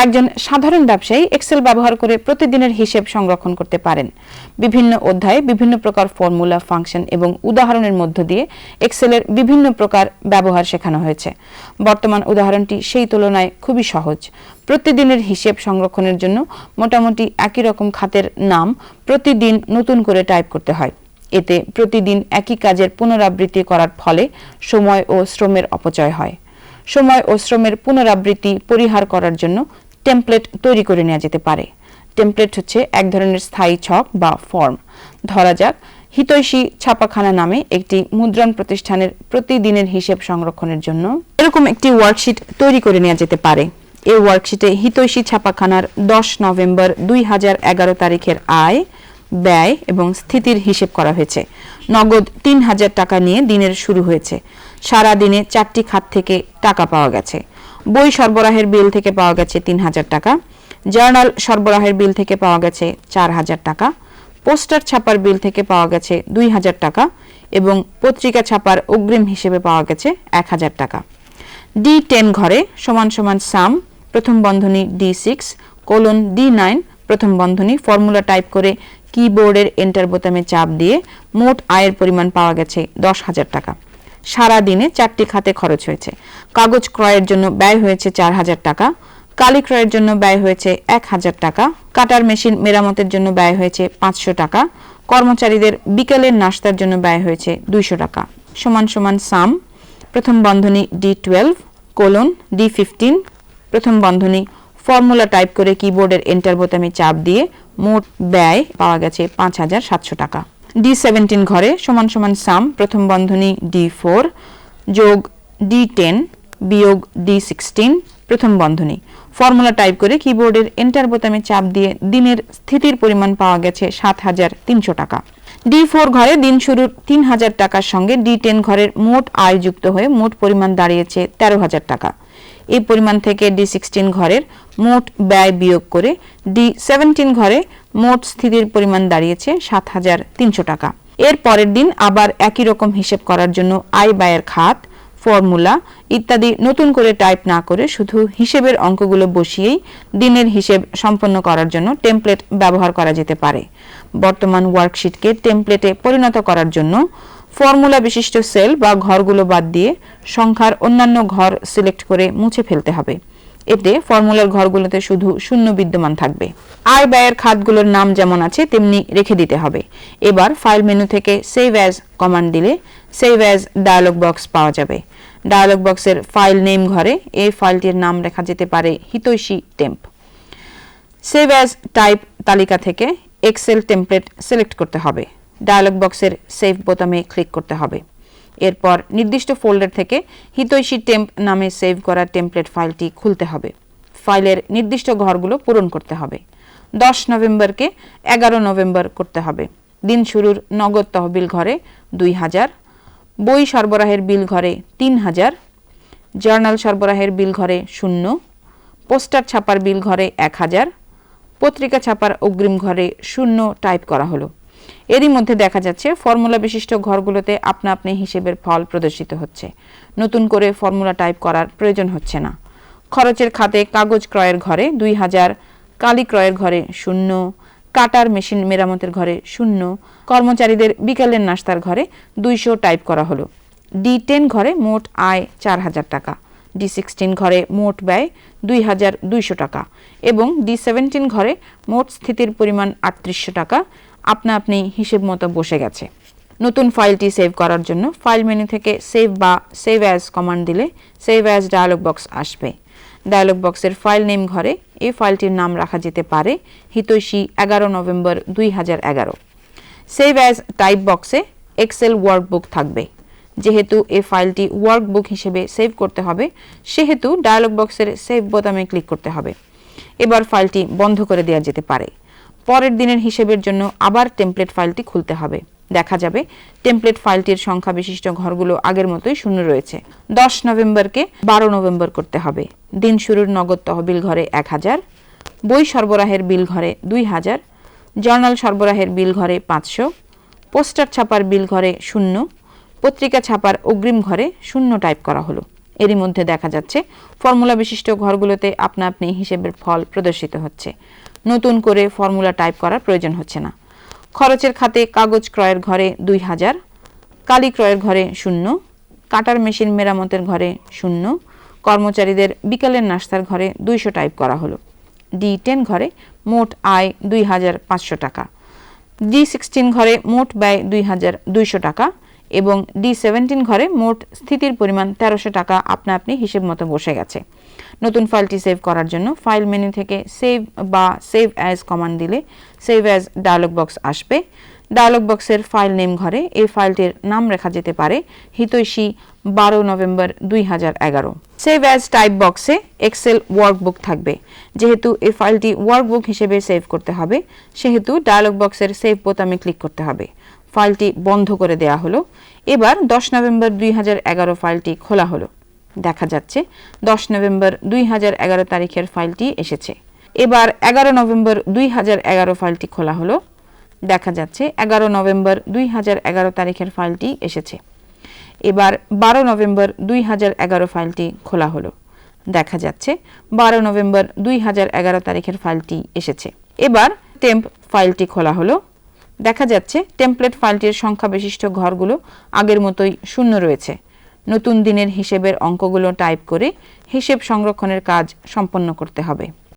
একজন সাধারণ ব্যবসায়ী এক্সেল ব্যবহার করে প্রতিদিনের হিসেব সংরক্ষণ করতে পারেন। বিভিন্ন অধ্যায়ে বিভিন্ন প্রকার ফর্মুলা, ফাংশন এবং উদাহরণের মধ্য দিয়ে এক্সেলের বিভিন্ন প্রকার ব্যবহার শেখানো হয়েছে। বর্তমান উদাহরণটি সেই তুলনায় খুবই সহজ। প্রতিদিনের হিসেব সংরক্ষণের জন্য মোটামুটি একই রকম খাতের নাম প্রতিদিন নতুন করে টাইপ করতে হয়। এতে প্রতিদিন একই কাজের পুনরাবৃত্তি করার ফলে সময় ও শ্রমের অপচয় হয়। সময় ও শ্রমের পুনরাবৃত্তি পরিহার করার জন্য টেমপ্লেট তৈরি করে নেওয়া যেতে পারে। টেমপ্লেট হচ্ছে এক ধরনের স্থায়ী ছক বা ফর্ম। ধরা যাক হিতৈষী ছাপাখানা নামে একটি মুদ্রণ প্রতিষ্ঠানের প্রতিদিনের হিসেব সংরক্ষণের জন্য এরকম একটি ওয়ার্কশিট তৈরি করে নেওয়া যেতে পারে। এই ওয়ার্কশিটে হিতৈষী ছাপাখানার 10 নভেম্বর 2011 তারিখের আয়, ব্যয় এবং স্থিতির হিসেব করা হয়েছে। নগদ 3000 টাকা নিয়ে দিনের শুরু হয়েছে। সারা দিনে 4টি খাত থেকে টাকা পাওয়া গেছে। বই সরবরাহের বিল থেকে পাওয়া গেছে 3000 টাকা, জার্নাল সরবরাহের বিল থেকে পাওয়া গেছে 4000 টাকা, পোস্টার ছাপার বিল থেকে পাওয়া গেছে 2000 টাকা এবং পত্রিকা ছাপার অগ্রিম হিসেবে পাওয়া গেছে 1000 টাকা। D10 ঘরে সমান সমান সাম প্রথম বন্ধনী D6 কোলন D9 প্রথম বন্ধনী ফর্মুলা টাইপ করে কিবোর্ডের এন্টার বোতামে চাপ দিয়ে মোট আয়ের পরিমাণ পাওয়া গেছে 10,000 টাকা। সারা দিনে 4টি খাতে খরচ হয়েছে। কাগজ ক্রয়ের জন্য ব্যয় হয়েছে 4000 টাকা, কালি ক্রয়ের জন্য ব্যয় হয়েছে 1000 টাকা, কাটার মেশিন মেরামতের জন্য ব্যয় হয়েছে 500 টাকা, কর্মচারীদের বিকেলের নাস্তার জন্য ব্যয় হয়েছে 200 টাকা। সমান সমান সাম প্রথম বন্ধনী D12 কোলন D15 প্রথম বন্ধনী ফর্মুলা টাইপ করে কিবোর্ডের এন্টার বোতামে চাপ দিয়ে মোট ব্যয় পাওয়া গেছে 5700 টাকা। D17 ঘরে সমান সমান সাম প্রথম বন্ধনী D4 যোগ D10 বিয়োগ D16 প্রথম বন্ধনী ফর্মুলা টাইপ করে কিবোর্ডের এন্টার বোতামে চাপ দিয়ে দিনের স্থিতির পরিমাণ পাওয়া গেছে 7300 টাকা। D4 ঘরে দিন শুরুর 3000 টাকার সঙ্গে D10 ঘরের মোট আয় যুক্ত হয়ে মোট পরিমাণ দাঁড়িয়েছে 13000 টাকা। এই পরিমাণ থেকে D16 ঘরের মোট ব্যয় বিয়োগ করে D17 ঘরে মোট স্থিতির পরিমাণ দাঁড়িয়েছে 7300 টাকা। এর পরের দিন আবার একই রকম হিসেব করার জন্য আয় ব্যয়ের খাত, ফর্মুলা ইত্যাদি নতুন করে টাইপ না করে শুধু হিসেবের অঙ্কগুলো বসিয়েই দিনের হিসেব সম্পন্ন করার জন্য টেমপ্লেট ব্যবহার করা যেতে পারে। বর্তমান ওয়ার্কশিটকে টেমপ্লেটে পরিণত করার জন্য ফর্মুলা বিশিষ্ট সেল বা ঘরগুলো বাদ দিয়ে সংখ্যার অন্যান্য ঘর সিলেক্ট করে মুছে ফেলতে হবে। এতে ফর্মুলার ঘরগুলোতে শুধু শূন্য বিদ্যমান থাকবে। আয় ব্যয়ের খাতগুলোর নাম যেমন আছে তেমনি রেখে দিতে হবে। এবার ফাইল মেনু থেকে সেভ অ্যাজ কমান্ড দিলে সেভ অ্যাজ ডায়ালগ বক্স পাওয়া যাবে। ডায়ালগ বক্সের ফাইল নেম ঘরে এই ফাইলটির নাম লেখা যেতে পারে হিতৈষী টেম্প। সেভ অ্যাজ টাইপ তালিকা থেকে এক্সেল টেমপ্লেট সিলেক্ট করতে হবে। ডায়ালগ বক্সের সেভ বোতামে ক্লিক করতে হবে। এরপর নির্দিষ্ট ফোল্ডার থেকে হিতৈষী টেম্প নামে সেভ করা টেমপ্লেট ফাইলটি খুলতে হবে। ফাইলের নির্দিষ্ট ঘরগুলো পূরণ করতে হবে। 10 নভেম্বরকে 11 নভেম্বর করতে হবে। দিন শুরুর নগদ তহবিল ঘরে 2000, বই সরবরাহের বিল ঘরে 3000, জার্নাল সরবরাহের বিল ঘরে 0, পোস্টার ছাপার বিল ঘরে 1000, পত্রিকা ছাপার অগ্রিম ঘরে 0 টাইপ করা হলো। এরই মধ্যে দেখা যাচ্ছে ফর্মুলা বিশিষ্ট ঘরগুলোতে আপনা আপনি হিসেবের ফল প্রদর্শিত হচ্ছে। নতুন করে ফর্মুলা টাইপ করার প্রয়োজন হচ্ছে না। খরচের খাতে কাগজ ক্রয়ের ঘরে 2000, কালি ক্রয়ের ঘরে 0, কাটার মেশিন মেরামতের ঘরে 0, কর্মচারীদের বিকেলের নাস্তার ঘরে 200 টাইপ করা হলো। D10 ঘরে মোট আয় 4000 টাকা, D16 ঘরে মোট ব্যয় 2200 টাকা এবং D17 ঘরে মোট স্থিতির পরিমাণ 3800 টাকা আপনা আপনি হিসেব মতো বসে গেছে। নতুন ফাইলটি সেভ করার জন্য ফাইল মেনু থেকে সেভ বা সেভ অ্যাজ কমান্ড দিলে সেভ অ্যাজ ডায়ালগ বক্স আসবে। ডায়ালগ বক্সের ফাইল নেম ঘরে এই ফাইলটির নাম রাখা যেতে পারে হিতৈষী 11 নভেম্বর 2011। সেভ অ্যাজ টাইপ বক্সে এক্সেল ওয়ার্কবুক থাকবে। যেহেতু এই ফাইলটি ওয়ার্কবুক হিসেবে সেভ করতে হবে সেহেতু ডায়ালগ বক্সের সেভ বোতামে ক্লিক করতে হবে। এবার ফাইলটি বন্ধ করে দেওয়া যেতে পারে। পরের দিনের হিসেবের জন্য আবার টেমপ্লেট ফাইলটি খুলতে হবে। দেখা যাবে টেমপ্লেট ফাইলটির সংখ্যা বিশিষ্ট ঘরগুলো আগের মতোই শূন্য রয়েছে। 10 নভেম্বরকে 12 নভেম্বর করতে হবে। দিন শুরুর নগদ তহবিল ঘরে 1000, বই সরবরাহের বিল ঘরে 2000, জার্নাল সরবরাহের বিল ঘরে 500, পোস্টার ছাপার বিল ঘরে 0, পত্রিকা ছাপার অগ্রিম ঘরে 0 টাইপ করা হলো। এরই মধ্যে দেখা যাচ্ছে ফর্মুলা বিশিষ্ট ঘরগুলোতে আপনা আপনি হিসেবের ফল প্রদর্শিত হচ্ছে। নতুন করে ফর্মুলা টাইপ করার প্রয়োজন হচ্ছে না। খরচের খাতে কাগজ ক্রয়ের ঘরে 2000, কালি ক্রয়ের ঘরে 0, কাটার মেশিন মেরামতের ঘরে 0, কর্মচারীদের বিকালের নাস্তার ঘরে 200 টাইপ করা হলো। D10 ঘরে মোট আয় 2500 টাকা, D16 ঘরে মোট ব্যয় 2200 টাকা এবং D17 ঘরে মোট স্থিতির পরিমাণ 1300 টাকা আপনা আপনি হিসেব মতো বসে গেছে। নতুন ফাইলটি সেভ করার জন্য ফাইল মেনু থেকে সেভ বা সেভ অ্যাজ কমান্ড দিলে সেভ অ্যাজ ডায়লগ বক্স আসবে। ডায়লগ বক্সের ফাইল নেম ঘরে এই ফাইলটির নাম লেখা যেতে পারে হিতৈষী 12 নভেম্বর 2011। সেভ অ্যাজ টাইপ বক্সে এক্সেল ওয়ার্কবুক থাকবে। যেহেতু এই ফাইলটি ওয়ার্কবুক হিসেবে সেভ করতে হবে সেহেতু ডায়লগ বক্সের সেভ বোতামে ক্লিক করতে হবে। ফাইলটি বন্ধ করে দেয়া হলো। এবার 10 নভেম্বর 2011 ফাইলটি খোলা হলো। দেখা যাচ্ছে 10 নভেম্বর 2011 তারিখের ফাইলটি এসেছে। এবার 11 নভেম্বর 2011 ফাইলটি খোলা হলো। দেখা যাচ্ছে 11 নভেম্বর 2011 তারিখের ফাইলটি এসেছে। এবার 12 নভেম্বর 2011 ফাইলটি খোলা হলো। দেখা যাচ্ছে 12 নভেম্বর 2011 তারিখের ফাইলটি এসেছে। এবার টেম্প ফাইলটি খোলা হলো। দেখা যাচ্ছে টেমপ্লেট ফাইলটির সংখ্যা বিশিষ্ট ঘরগুলো আগের মতোই শূন্য রয়েছে। নতুন দিনের হিসেবের অঙ্কগুলো টাইপ করে হিসেব সংরক্ষণের কাজ সম্পন্ন করতে হবে।